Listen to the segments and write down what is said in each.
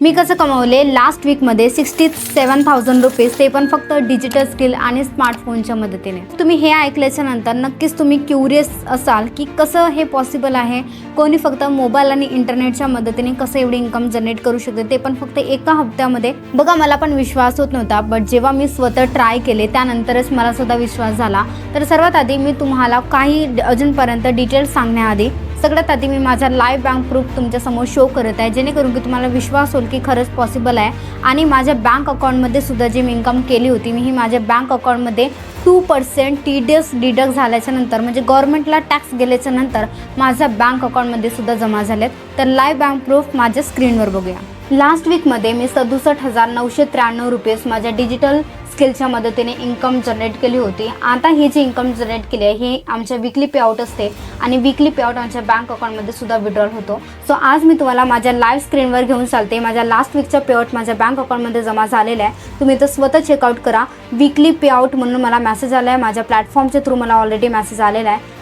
मी कसं कमवले लास्ट वीकमध्ये 67,000 रुपीज, ते पण फक्त डिजिटल स्किल आणि स्मार्टफोनच्या मदतीने. तुम्ही हे ऐकल्याच्या नंतर नक्कीच तुम्ही क्युरियस असाल की कसं हे पॉसिबल आहे, कोणी फक्त मोबाईल आणि इंटरनेटच्या मदतीने कसं एवढी इन्कम जनरेट करू शकते, ते पण फक्त एका हप्त्यामध्ये. बघा, मला पण विश्वास होत नव्हता, बट जेव्हा मी स्वतः ट्राय केले त्यानंतरच मला सुद्धा विश्वास झाला. तर सर्वात आधी मी तुम्हाला काही अजूनपर्यंत डिटेल्स सांगण्याआधी सगळ्यात आधी मी माझा लाईव्ह बँक प्रूफ तुमच्यासमोर शो करत आहे, जेणेकरून की तुम्हाला विश्वास होईल की खरंच पॉसिबल आहे. आणि माझ्या बँक अकाउंटमध्ये सुद्धा जी मी इन्कम केली होती, मी ही माझ्या बँक अकाउंटमध्ये 2% TDS डिडक्ट झाल्याच्या नंतर, म्हणजे गव्हर्नमेंटला टॅक्स गेल्याच्या नंतर माझ्या बँक अकाउंटमध्ये सुद्धा जमा झालेत. तर लाईव्ह बँक प्रूफ माझ्या स्क्रीनवर बघूया. लास्ट वीकमध्ये मी 67,993 रुपीज माझ्या डिजिटल स्किलच्या मदतीने इन्कम जनरेट केली होती. आता ही जी इन्कम जनरेट केली आहे ही आमच्या वीकली पेआउट असते आणि वीकली पेआउट आमच्या बँक अकाउंटमध्ये सुद्धा विड्रॉल होतो. सो आज मी तुम्हाला माझ्या लाईव्ह स्क्रीनवर घेऊन चालते. माझ्या लास्ट वीकचा पेआउट माझ्या बँक अकाउंटमध्ये जमा झालेला आहे. तुम्ही इथं स्वतः चेकआउट करा. वीकली पेआउट म्हणून मला मेसेज आला आहे, माझ्या प्लॅटफॉर्मच्या थ्रू मला ऑलरेडी मेसेज आलेला आहे.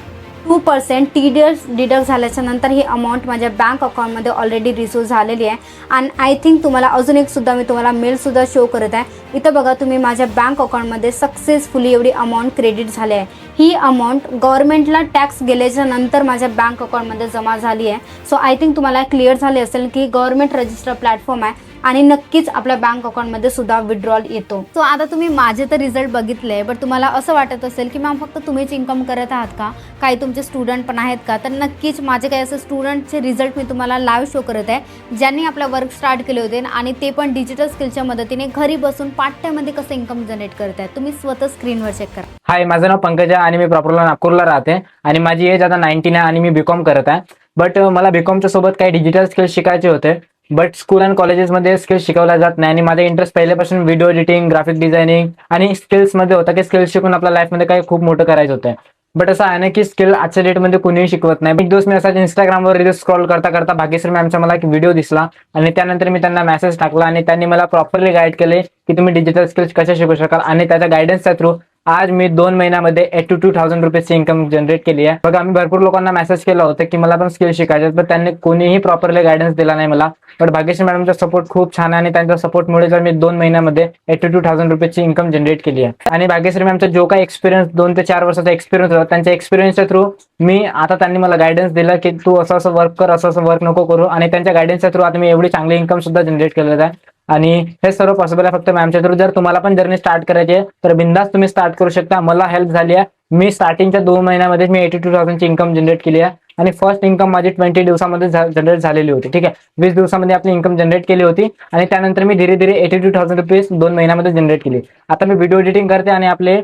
2% TDS डिडक्ट झाल्याच्या नंतर ही अमाऊंट माझ्या बँक अकाउंटमध्ये ऑलरेडी रिसीव्ह झालेली आहे. आणि आय थिंक तुम्हाला अजून एक सुद्धा मी तुम्हाला मेलसुद्धा शो करत आहे. इथं बघा, तुम्ही माझ्या बँक अकाउंटमध्ये सक्सेसफुली एवढी अमाऊंट क्रेडिट झाली आहे. ही अमाऊंट गव्हर्नमेंटला टॅक्स गेल्याच्या नंतर माझ्या बँक अकाउंटमध्ये जमा झाली आहे. सो आय थिंक तुम्हाला क्लिअर झाले असेल की गव्हर्नमेंट रजिस्टर प्लॅटफॉर्म आहे आणि नक्कीच आपल्या बँक अकाउंटमध्ये सुद्धा विड्रॉल येतो. सो आता तुम्ही माझे तर रिझल्ट बघितले, बट तुम्हाला असं वाटत असेल की मॅम फक्त तुम्हीच इन्कम करत आहात का, काही तुमचे स्टुडंट पण आहेत का? तर नक्कीच माझे काही असं स्टुडंटचे रिझल्ट मी तुम्हाला लाईव्ह शो करत आहे, ज्यांनी आपला वर्क स्टार्ट केले होते आणि ते पण डिजिटल स्किलच्या मदतीने घरी बसून पार्ट टाईममध्ये कसं इन्कम जनरेट करत आहेत. तुम्ही स्वतः स्क्रीनवर चेक करा. हाय, माझं नाव पंकजा आणि मी प्रॉपरला नागपूरला राहते आणि माझी एज आता 19 आहे आणि मी बीकॉम करत आहे. बट मला बीकॉमच्या सोबत काही डिजिटल स्किल्स शिकायचे होते, बट स्कूल अँड कॉलेजेसमध्ये स्किल्स शिकवल्या जात नाही आणि माझा इंटरेस्ट पहिल्यापासून व्हिडिओ एडिटिंग, ग्राफिक डिझायनिंग आणि स्किल्समध्ये होता की स्किल्स शिकून आपल्या लाईफमध्ये काही खूप मोठं करायचं होतं. बट असं आहे ना की स्किल आजच्या डेटमध्ये कुणीही शिकवत नाही. एक दिवस मी असाच इंस्टाग्रामवर रील्स स्क्रॉल करता करता भाग्यश्री मॅमचा मला एक व्हिडिओ दिसला आणि त्यानंतर मी त्यांना मेसेज टाकला आणि त्यांनी मला प्रॉपरली गाईड केले की तुम्ही डिजिटल स्किल्स कशा शिकू शकाल. आणि त्याच्या गायडन्सच्या थ्रू आज मी 2 महिन्यामध्ये 82,000 रुपीजची इन्कम जनरेट केली आहे. बघा, मी भरपूर लोकांना मेसेज केला होता की मला पण स्किल शिकायचे, पण त्यांनी कोणीही प्रॉपरली गायडन्स दिला नाही मला. बट भाग्यश्री मॅडमचा सपोर्ट खूप छान आहे आणि त्यांच्या सपोर्टमुळे जर मी 2 महिन्यामध्ये 82,000 रुपीजची इन्कम जनरेट केली आहे. आणि भाग्यश्री मॅमचा जो काही एक्सपिरियन्स 2 ते 4 वर्षाचा एक्सपिरियन्स होता, त्यांच्या एक्सपिरियन्सच्या थ्रू मी आता त्यांनी मला गायडन्स दिला की तू असं असं वर्क कर, असं असं वर्क नको करू. आणि त्यांच्या गायडन्सच्या थ्रू आता मी एवढी चांगली इन्कम सुद्धा जनरेट केलेलं आहे. आणि हे सर्व पॉसिबल आहे फक्त मॅमच्या थ्रू. जर तुम्हाला पण जर्नी स्टार्ट करायची आहे तर बिंदास तुम्ही स्टार्ट करू शकता. मला हेल्प झाली आहे. मी स्टार्टिंगच्या 2 महिन्यामध्ये मी 82,000 ची इन्कम जनरेट केली आहे आणि फर्स्ट इन्कम माझी 20 दिवसामध्ये जनरेट झालेली होती. ठीक आहे, 20 दिवसामध्ये आपली इन्कम जनरेट केली होती आणि त्यानंतर मी धीरे धीरे 82,000 रुपीज 2 महिन्यामध्ये जनरेट केली. आता मी व्हिडिओ एडिटिंग करते आणि आपले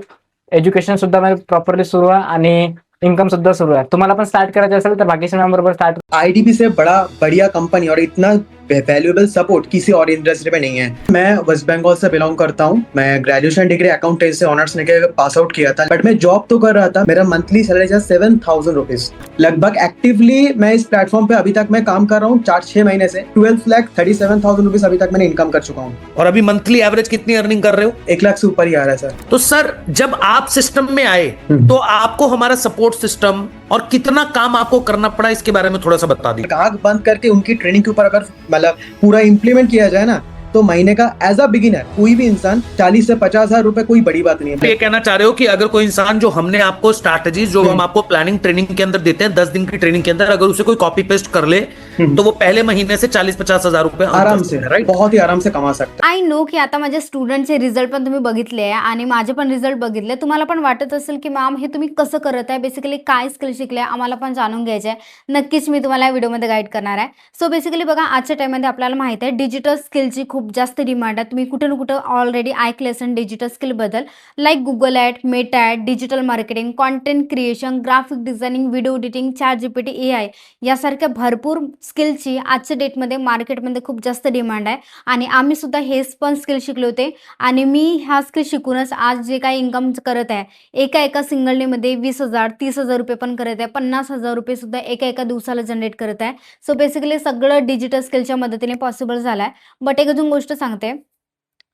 एज्युकेशन सुद्धा प्रॉपरली सुरू आहे आणि इनकम सुद्धा सुरू आहे. तुम्हाला पण स्टार्ट करायचं असेल तर भाग्यश्री मॅम बरोबर स्टार्ट. आईडीबी से बड़ा बढ़िया कंपनी और इतना वैल्यूएबल सपोर्ट किसी और इंडस्ट्री में नहीं है. मैं वेस्ट बंगाल से बिलोंग करता हूँ. मैं ग्रेजुएशन डिग्री अकाउंटेंट से ऑनर्स लेके पास आउट किया था, बट मैं जॉब तो कर रहा था. मेरा मंथली सैलरी था 7,000 रुपीज. लगभग एक्टिवली मैं इस प्लेटफॉर्म पे अभी तक मैं काम कर रहा हूँ 4-6 महीने से. 12,37,000 रुपीज अभी तक मैंने इनकम कर चुका हूँ. और अभी मंथली एवरेज कितनी अर्निंग कर रहे हो? 1 लाख से ऊपर ही आ रहा है सर. तो सर, जब आप सिस्टम में आए तो आपको हमारा सपोर्ट सिस्टम और कितना काम आपको करना पड़ा, इसके बारे में थोड़ा सा बता दीजिए. आंख बंद करके उनकी ट्रेनिंग के ऊपर अगर मतलब पूरा इम्प्लीमेंट किया जाए ना, तो महीने का एज अ बिगिनर कोई भी इंसान 40 से 50,000 रुपए कोई बड़ी बात नहीं है. ये कहना चाह रहे हो कि अगर कोई इंसान, जो हमने आपको स्ट्रैटेजी, जो हम आपको प्लानिंग ट्रेनिंग के अंदर देते हैं 10 दिन की ट्रेनिंग के अंदर, अगर उसे कोई कॉपी पेस्ट कर ले तो वो पहले महीने से 40-50,000 रुपए आराम से, राइट, बहुत ही आराम से कमा सकता है. आय नो की आता माझ्या स्टुडंटचे रिझल्ट पण तुम्ही बघितले आहे आणि माझे पण रिझल्ट बघितले. तुम्हाला पण वाटत असेल की मॅम हे तुम्ही कसं करत आहे, बेसिकली काय स्किल शिकले, आम्हाला पण जाणून घ्यायचे आहे. नक्कीच मी तुम्हाला या व्हिडिओमध्ये गाईड करणार आहे. सो बेसिकली बघा, आजच्या टाइममध्ये आपल्याला माहिती आहे डिजिटल स्किलची खूप जास्त डिमांड आहे. तुम्ही कुठे ना कुठं ऑलरेडी ऐकले असेल डिजिटल स्किल बद्दल, like Google ad, Meta ad, digital marketing, content creation, graphic designing, video editing, ChatGPT, AI यासारख्या भरपूर स्किलची आजच्या डेटमध्ये मार्केटमध्ये खूप जास्त डिमांड आहे. आणि आम्ही सुद्धा हेच पण स्किल शिकले होते आणि मी ह्या स्किल शिकूनच आज जे काही इन्कम करत आहे, एका सिंगल डेमध्ये 20,000, 30,000 रुपये पण करत आहे, 50,000 रुपये सुद्धा एका दिवसाला जनरेट करत आहे. सो बेसिकली सगळं डिजिटल स्किलच्या मदतीने पॉसिबल झालं आहे. बट एक अजून गोष्ट सांगते,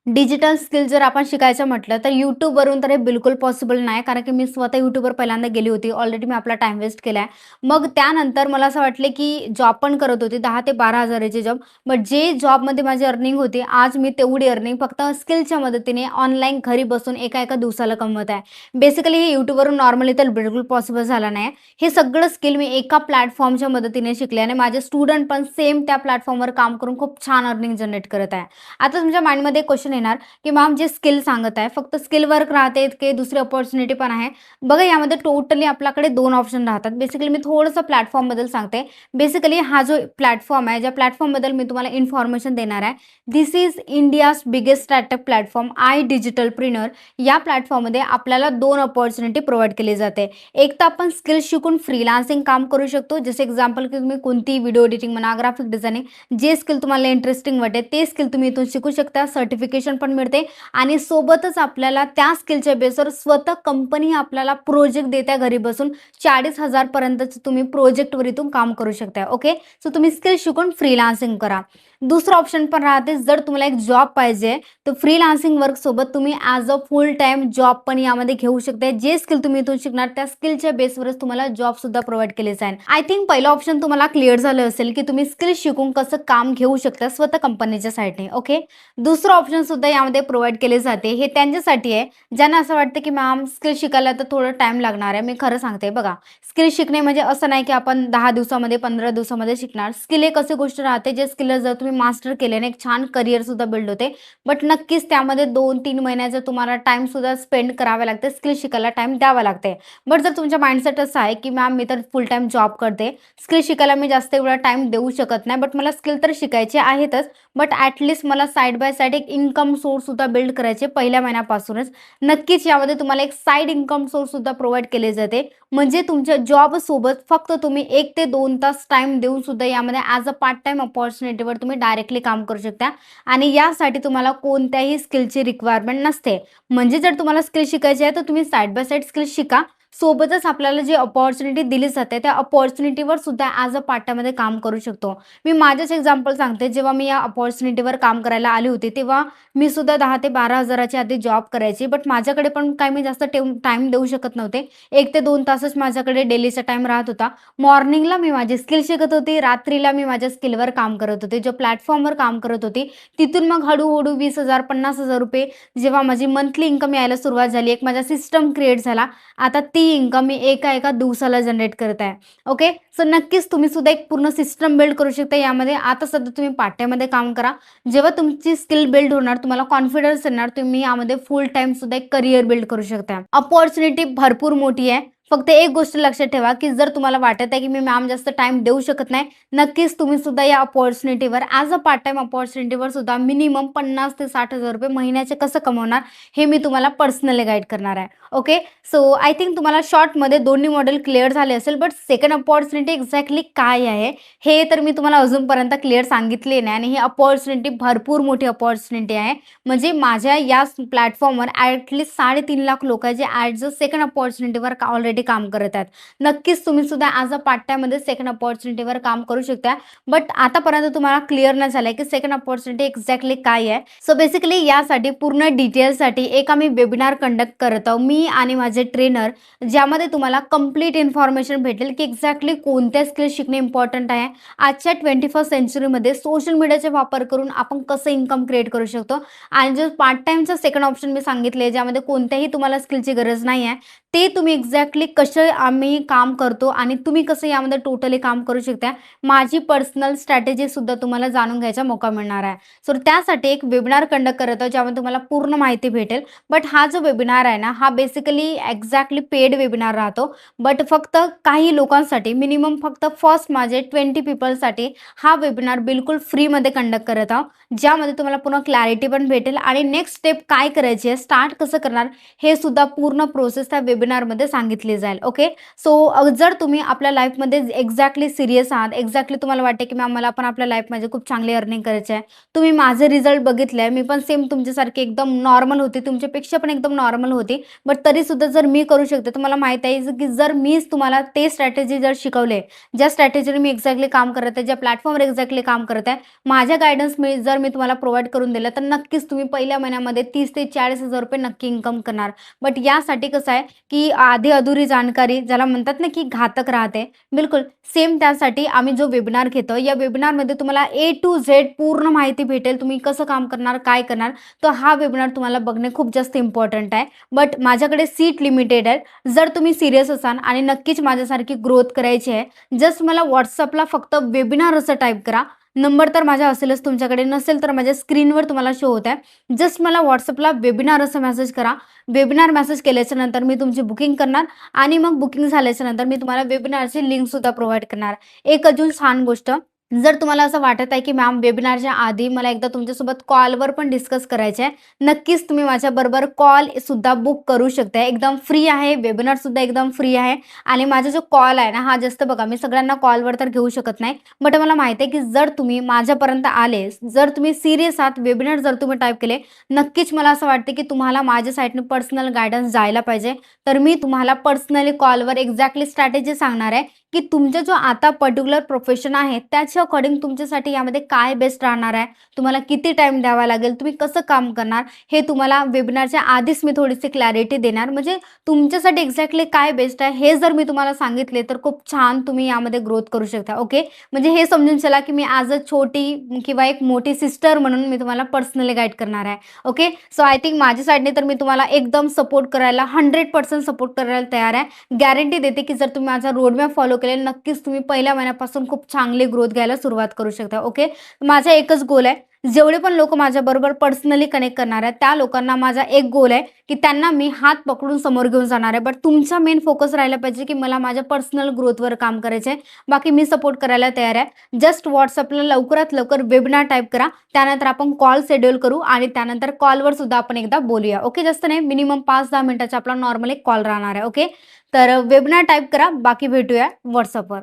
डिजिटल स्किल जर आपण शिकायचं म्हटलं तर यूट्यूबवरून तर हे बिलकुल पॉसिबल नाही, कारण की मी स्वतः यूट्यूबवर पहिल्यांदा गेली होती. ऑलरेडी मी आपला टाईम वेस्ट केला आहे. मग त्यानंतर मला असं वाटले की जॉब पण करत होती 10 ते 12,000ची जॉब. बट जे जॉबमध्ये माझी अर्निंग होती, आज मी तेवढी अर्निंग फक्त स्किलच्या मदतीने ऑनलाईन घरी बसून एका दिवसाला कमवत आहे. बेसिकली हे यूट्यूबवरून नॉर्मली तर बिलकुल पॉसिबल झालं नाही. हे सगळं स्किल मी एका प्लॅटफॉर्मच्या मदतीने शिकले आणि माझे स्टुडंट पण सेम त्या प्लॅटफॉर्मवर काम करून खूप छान अर्निंग जनरेट करत आहे. आता तुमच्या माइंडमध्ये क्वेश्चन येणार की मॅम जे स्किल सांगत आहे फक्त स्किल वर्क राहते की दुसरी अपॉर्च्युनिटी पण आहे? बघा, यामध्ये टोटली आपल्याकडे 2 ऑप्शन राहतात. बेसिकली मी थोडंसं प्लॅटफॉर्मबद्दल सांगते. बेसिकली हा जो प्लॅटफॉर्म आहे, ज्या प्लॅटफॉर्मबद्दल मी तुम्हाला इन्फॉर्मेशन देणार आहे, this is India's biggest startup platform I digitalpreneur. या प्लॅटफॉर्ममध्ये आपल्याला 2 अपॉर्च्युनिटी प्रोव्हाइड केली जाते. एक तर आपण स्किल शिकून फ्रीलान्सिंग काम करू शकतो. जसे एक्झाम्पल की तुम्ही कोणती व्हिडिओ एडिटिंग म्हणा, ग्राफिक डिझायनिंग, जे स्किल तुम्हाला इंटरेस्टिंग वाटेल ते स्किल तुम्ही इथून शिकू शकता. सर्टिफिकेशन पण मिळते आणि सोबतच आपल्याला त्या स्किलच्या बेसवर स्वतः कंपनी आपल्याला प्रोजेक्ट देत्या घरी बसून. 40,000 पर्यंतच तुम्ही प्रोजेक्टवर इथून काम करू शकता. ओके, सो तुम्ही स्किल शिकून फ्रीलान्सिंग करा. दुसरं ऑप्शन पण राहते, जर तुम्हाला एक जॉब पाहिजे तर फ्रीलान्सिंग वर्क सोबत तुम्ही as a full time job पण यामध्ये घेऊ शकता. जे स्किल तुम्ही इथून शिकणार त्या स्किलच्या बेसवरच तुम्हाला जॉब सुद्धा प्रोव्हाइड केले जाईल. आय थिंक पहिलं ऑप्शन तुम्हाला क्लिअर झालं असेल की तुम्ही स्किल शिकून कसं काम घेऊ शकता स्वतः कंपनीच्या साईडने. ओके, दुसरं ऑप्शन सुद्धा यामध्ये प्रोव्हाइड केले जाते. हे त्यांच्यासाठी आहे ज्यांना असं वाटतं की मॅम स्किल शिकायला तर थोडं टाइम लागणार आहे. मी खरं सांगते, बघा, स्किल शिकणे म्हणजे असं नाही की आपण 10 दिवसामध्ये 15 दिवसामध्ये शिकणार. स्किल एक अशी गोष्ट राहते जे स्किल जर तुम्ही मास्टर केल्याने एक छान करिअर सुद्धा बिल्ड होते. बट नक्कीच त्यामध्ये 2-3 महिन्याचा तुम्हाला टाइम सुद्धा स्पेंड करावे लागते. स्किल शिकायला टाइम द्यावा लागते. बट जर तुमचा माइंडसेट असं आहे की मॅम मी तर फुल टाइम जॉब करते, स्किल शिकायला मी जास्त एवढा टाइम देऊ शकत नाही, बट मला स्किल तर शिकायचे आहेतच, बट ॲटलिस्ट मला साईड बाय साईड एक इन्कम सोर्स सुद्धा बिल्ड करायचे पहिल्या महिन्यापासूनच. नक्कीच यामध्ये तुम्हाला एक साईड इन्कम सोर्स सुद्धा प्रोव्हाइड केले जाते. म्हणजे तुमच्या जॉब सोबत फक्त तुम्ही 1 ते 2 तास टाइम देऊन सुद्धा यामध्ये ॲज अ पार्ट टाइम अपॉर्च्युनिटीवर तुम्ही डायरेक्टली काम करू शकता आणि यासाठी तुम्हाला कोणत्याही स्किलची रिक्वायरमेंट नसते. म्हणजे जर तुम्हाला स्किल शिकायची आहे तर तुम्ही साईड बाय साईड स्किल शिका. सोबतच आपल्याला जी अपॉर्च्युनिटी दिली जाते त्या अपॉर्च्युनिटीवर सुद्धा ॲज अ पार्ट टाइममध्ये काम करू शकतो. मी माझंच एक्झाम्पल सांगते. जेव्हा मी या अपॉर्च्युनिटीवर काम करायला आली होती तेव्हा मी सुद्धा 10 ते 12,000ची आधी जॉब करायची. बट माझ्याकडे पण काही मी जास्त टाइम देऊ शकत नव्हते. 1 ते 2 तासच माझ्याकडे डेलीचा टाइम राहत होता. मॉर्निंगला मी माझी स्किल शिकत होती, रात्रीला मी माझ्या स्किलवर काम करत होते. जो प्लॅटफॉर्मवर काम करत होती तिथून मग हळूहळू 20,000 50,000 रुपये जेव्हा माझी मंथली इन्कम यायला सुरुवात झाली, एक माझा सिस्टम क्रिएट झाला. आता ती इन्कम मी एका दिवसाला जनरेट करत आहे. ओके, सो नक्कीच तुम्ही सुद्धा एक पूर्ण सिस्टम बिल्ड करू शकता यामध्ये. आता सध्या तुम्ही पार्ट टाइममध्ये काम करा. जेव्हा तुमची स्किल बिल्ड होणार, तुम्हाला कॉन्फिडन्स येणार, तुम्ही यामध्ये फुल टाइम सुद्धा एक करिअर बिल्ड करू शकता. अपॉर्च्युनिटी भरपूर मोठी आहे. फक्त एक गोष्ट लक्षात ठेवा की जर तुम्हाला वाटत आहे की मी मॅम जास्त टाइम देऊ शकत नाही, नक्कीच तुम्ही सुद्धा या अपॉर्च्युनिटीवर ॲज अ पार्ट टाइम अपॉर्च्युनिटीवर सुद्धा मिनिमम 50,000 ते 60,000 रुपये महिन्याचे कसं कमवणार हे मी तुम्हाला पर्सनली गाईड करणार आहे. ओके, सो आय थिंक तुम्हाला शॉर्टमध्ये दोन्ही मॉडेल क्लिअर झाले असेल. बट सेकंड अपॉर्च्युनिटी एक्झॅक्टली काय आहे हे तर मी तुम्हाला अजूनपर्यंत क्लिअर सांगितले नाही आणि ही अपॉर्च्युनिटी भरपूर मोठी अपॉर्च्युनिटी आहे. म्हणजे माझ्या या प्लॅटफॉर्मवर ॲटलिस्ट 3.5 लाख लोक जे ॲज अ सेकंड अपॉर्च्युनिटीवर ऑलरेडी काम करत आहेत. नक्कीच तुम्ही सुद्धा ॲज अ पार्ट टाइममध्ये सेकंड अपॉर्च्युनिटीवर काम करू शकता. बट आतापर्यंत तुम्हाला क्लिअर नाही झालं की सेकंड अपॉर्च्युनिटी एक्झॅक्टली काय आहे. सो बेसिकली यासाठी पूर्ण डिटेल्ससाठी एक आम्ही वेबिनार कंडक्ट करत आहोत, मी आणि माझे ट्रेनर, ज्यामध्ये तुम्हाला कंप्लीट इन्फॉर्मेशन भेटेल की एक्झॅक्टली कोणत्या स्किल शिकणे इम्पॉर्टंट आहे. आजच्या 21st सेंचुरीमध्ये सोशल मीडियाचा वापर करून आपण कसं इन्कम क्रिएट करू शकतो. आणि जो पार्ट टाइमचा सेकंड ऑप्शन मी सांगितले ज्यामध्ये कोणत्याही तुम्हाला स्किलची गरज नाही आहे, ते तुम्ही एक्झॅक्टली कसं आम्ही काम करतो आणि तुम्ही कसं यामध्ये टोटली काम करू शकता. माझी पर्सनल स्ट्रॅटेजी सुद्धा तुम्हाला जाणून घ्यायचा मौका मिळणार आहे. सो त्यासाठी एक वेबिनार कंडक्ट करत आहोत ज्यामध्ये तुम्हाला पूर्ण माहिती भेटेल. बट हा जो वेबिनार आहे ना, हा बेसिकली एक्झॅक्टली पेड वेबिनार राहतो. बट फक्त काही लोकांसाठी, मिनिमम फक्त फर्स्ट माझे 20 पीपलसाठी हा वेबिनार बिलकुल फ्रीमध्ये कंडक्ट करत आहोत, ज्यामध्ये तुम्हाला पूर्ण क्लॅरिटी पण भेटेल आणि नेक्स्ट स्टेप काय करायची आहे, स्टार्ट कसं करणार हे सुद्धा पूर्ण प्रोसेस त्या वेबिनारमध्ये सांगितली जाईल. ओके, सो जर तुम्ही आपल्या लाईफमध्ये एक्झॅक्टली सिरियस आहात, एक्झॅक्टली तुम्हाला वाटते की मॅम मला पण आपल्या लाईफमध्ये खूप चांगली अर्निंग करायची आहे, तुम्ही माझे रिझल्ट बघितले आहे, मी पण सेम तुमच्यासारखी एकदम नॉर्मल होती, तुमच्यापेक्षा पण एकदम नॉर्मल होती, बट तरीसुद्धा जर मी करू शकते तर मला माहीत आहे की जर मीच तुम्हाला ते स्ट्रॅटेजी जर शिकवले, ज्या स्ट्रॅटेजीवर मी एक्झॅक्टली काम करत आहे, ज्या प्लॅटफॉर्मवर एक्झॅक्टली काम करत आहे, माझ्या गायडन्स जर मी तुम्हाला प्रोव्हाइड करून दिलं तर नक्कीच तुम्ही पहिल्या महिन्यामध्ये 30 ते 40,000 रुपये नक्की इन्कम करणार. बट यासाठी कसं आहे की आधी अधुरी जाणकारी ज्याला म्हणतात ना की घातक राहते, बिलकुल सेम त्यासाठी आम्ही जो वेबिनार घेतो, या वेबिनारमध्ये तुम्हाला A to Z पूर्ण माहिती भेटेल. तुम्ही कसं काम करणार, काय करणार, तर हा वेबिनार तुम्हाला बघणे खूप जास्त इम्पॉर्टंट आहे. बट माझ्याकडे सीट लिमिटेड आहे. जर तुम्ही सिरियस असाल आणि नक्कीच माझ्यासारखी ग्रोथ करायची आहे, जस्ट मला व्हॉट्सअपला फक्त वेबिनार असं टाईप करा. नंबर तर माझा असेलच, तुमच्याकडे नसेल तर माझ्या स्क्रीनवर तुम्हाला शो होत आहे. जस्ट मला व्हॉट्सअपला वेबिनार असं मेसेज करा. वेबिनार मेसेज केल्याच्या नंतर मी तुमची बुकिंग करणार आणि मग बुकिंग झाल्याच्या नंतर मी तुम्हाला वेबिनारची लिंकसुद्धा प्रोव्हाइड करणार. एक अजून छान गोष्ट, जर तुम्हाला असं वाटत आहे की मॅम वेबिनारच्या आधी मला एकदा तुमच्यासोबत कॉलवर पण डिस्कस करायचे आहे, नक्कीच तुम्ही माझ्याबरोबर कॉलसुद्धा बुक करू शकता. एकदम फ्री आहे, वेबिनारसुद्धा एकदम फ्री आहे. आणि माझा जो कॉल आहे ना, हा जास्त बघा मी सगळ्यांना कॉलवर तर घेऊ शकत नाही, बट मला माहिती आहे की जर तुम्ही माझ्यापर्यंत आले, जर तुम्ही सिरियस आहात, वेबिनार जर तुम्ही टाईप केले, नक्कीच मला असं वाटते की तुम्हाला माझ्या साईडने पर्सनल गायडन्स जायला पाहिजे. तर मी तुम्हाला पर्सनली कॉलवर एक्झॅक्टली स्ट्रॅटेजी सांगणार आहे की तुमचा जो आता पर्टिक्युलर प्रोफेशन आहे त्याच्या अकॉर्डिंग तुमच्यासाठी यामध्ये काय बेस्ट राहणार आहे, तुम्हाला किती टाईम द्यावा लागेल, तुम्ही कसं काम करणार, हे तुम्हाला वेबिनारच्या आधीच मी थोडीशी क्लॅरिटी देणार. म्हणजे तुमच्यासाठी एक्झॅक्टली काय बेस्ट आहे हे जर मी तुम्हाला सांगितले तर खूप छान तुम्ही यामध्ये ग्रोथ करू शकता. ओके, म्हणजे हे समजून चला की मी ॲज अ छोटी किंवा एक मोठी सिस्टर म्हणून मी तुम्हाला पर्सनली गाईड करणार आहे. ओके, सो आय थिंक माझ्या साईडने तर मी तुम्हाला एकदम सपोर्ट करायला 100% सपोर्ट करायला तयार आहे. गॅरंटी देते की जर तुम्ही माझा रोडमॅप फॉलो केले, नक्कीच तुम्ही पहिल्या महिन्यापासून खूप चांगली ग्रोथ घ्यायला सुरुवात करू शकता. ओके, माझा एकच गोल आहे, जेवढे पण लोक माझ्याबरोबर पर्सनली कनेक्ट करणार आहेत त्या लोकांना माझा एक गोल आहे की त्यांना मी हात पकडून समोर घेऊन जाणार आहे. बट तुमचा मेन फोकस राहायला पाहिजे की मला माझ्या पर्सनल ग्रोथवर काम करायचं आहे. बाकी मी सपोर्ट करायला तयार आहे. जस्ट व्हॉट्सअपला लवकरात लवकर वेबिनार टाईप करा, त्यानंतर आपण कॉल शेड्यूल करू आणि त्यानंतर कॉलवर सुद्धा आपण एकदा बोलूया. ओके, जास्त नाही, मिनिमम 5-10 मिनिटाचा आपला नॉर्मल एक कॉल राहणार आहे. ओके, तर वेबिनार टाईप करा, बाकी भेटूया व्हॉट्सअपवर.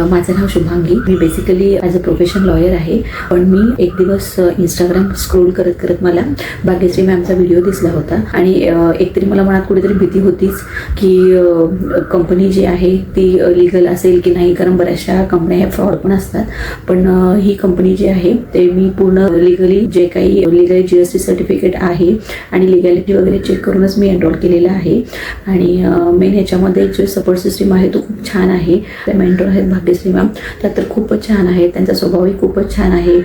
माझं नाव शुभांगी, मी basically as a profession lawyer आहे. पण मी एक दिवस इंस्टाग्राम स्क्रोल करत करत मला भाग्यश्री मॅमचा व्हिडिओ दिसला होता आणि एकतरी मला मनात कुठेतरी भीती होतीच की कंपनी जी आहे ती लिगल असेल की नाही, कारण बऱ्याचशा कंपन्या ह्या फ्रॉड पण असतात. पण ही कंपनी जी आहे ते मी पूर्ण लिगली जे काही लिगल GST सर्टिफिकेट आहे आणि लिगॅलिटी वगैरे चेक करूनच मी एनरोल केलेलं आहे. आणि मेन ह्याच्यामध्ये जो सपोर्ट सिस्टीम आहे तो खूप छान आहे. मेंटॉर आहेत भाग्यश्री मॅम, त्या तर खूपच छान आहे, त्यांचा स्वभावही खूपच छान आहे.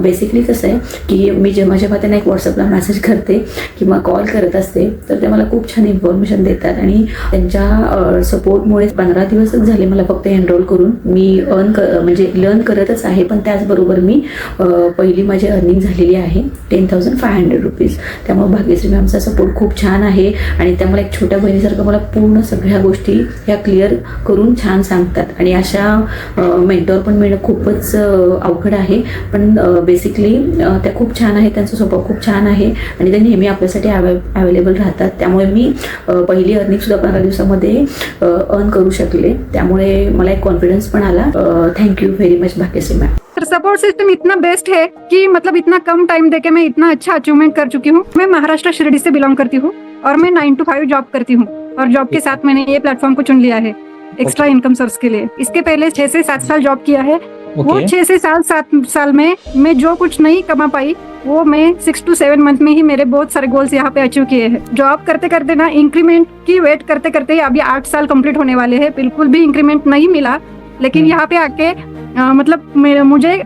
बेसिकली कसं आहे की मी जेव्हा त्यांना एक व्हॉट्सअपला मेसेज करते किंवा कॉल करत असते तर ते मला खूप छान इन्फॉर्मेशन देतात आणि त्यांच्या सपोर्टमुळे 15 दिवसच झाले मला फक्त एनरोल करून. मी म्हणजे लर्न करतच आहे, पण त्याचबरोबर मी पहिली माझी अर्निंग झालेली आहे 10,500 रुपीज. त्यामुळे भाग्यश्री मॅमचा सपोर्ट खूप छान आहे आणि त्या मला एक छोट्या बहिणीसारखं मला पूर्ण सगळ्या गोष्टी ह्या क्लिअर करून छान सांगतात. आणि अशा मेंटॉर पण मिळणं खूपच अवघड आहे, पण बेसिकली त्या खूप छान आहे, त्यांचा स्वभाव खूप छान आहे आणि ते नेहमी आपल्यासाठी अवेलेबल राहतात. त्यामुळे मी पहिली अर्निंग सुद्धा 15 दिवसामध्ये अर्न करू शकले, त्यामुळे मला एक कॉन्फिडन्स पण आला. Thank you very much Bhagyashree ma'am. Support system इतना बेस्ट है कि मतलब इतना कम टाइम देके मैं इतना अच्छा अचीवमेंट कर चुकी हूँ. मैं महाराष्ट्र शिरडी से बिलोंग करती हूँ और मैं 9 to 5 जॉब करती हूँ और जॉब के साथ मैंने ये प्लेटफॉर्म को चुन लिया है एक्स्ट्रा इनकम सोर्स के लिए. इसके पहले 6 से 7 साल जॉब किया है. वो 6 से 7 साल में मैं जो कुछ नहीं कमा पाई वो मैं 6 to 7 मंथ में ही मेरे बहुत सारे गोल्स यहाँ पे अचीव किए हैं. जॉब करते करते ना इंक्रीमेंट की वेट करते करते अभी 8 साल कंप्लीट होने वाले हैं, बिल्कुल भी इंक्रीमेंट नहीं मिला. लेकिन यहाँ पे आके मतलब मुझे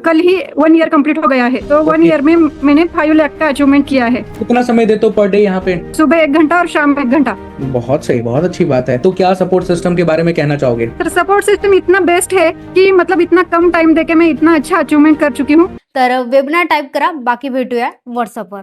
कल ही 1 ईयर कंप्लीट हो गया है. तो 1 ईयर में मैंने 5 लाख का अचीवमेंट किया है. कितना समय देते हो पर डे यहाँ पे? सुबह 1 घंटा और शाम में 1 घंटा. बहुत सही, बहुत अच्छी बात है. तो क्या सपोर्ट सिस्टम के बारे में कहना चाहोगे? तर सपोर्ट सिस्टम इतना बेस्ट है कि मतलब इतना कम टाइम देके मैं इतना अच्छा अचीवमेंट कर चुकी हूँ. तर वेबिनार टाईप करा, बाकी भेटूया व्हॉट्सअपवर.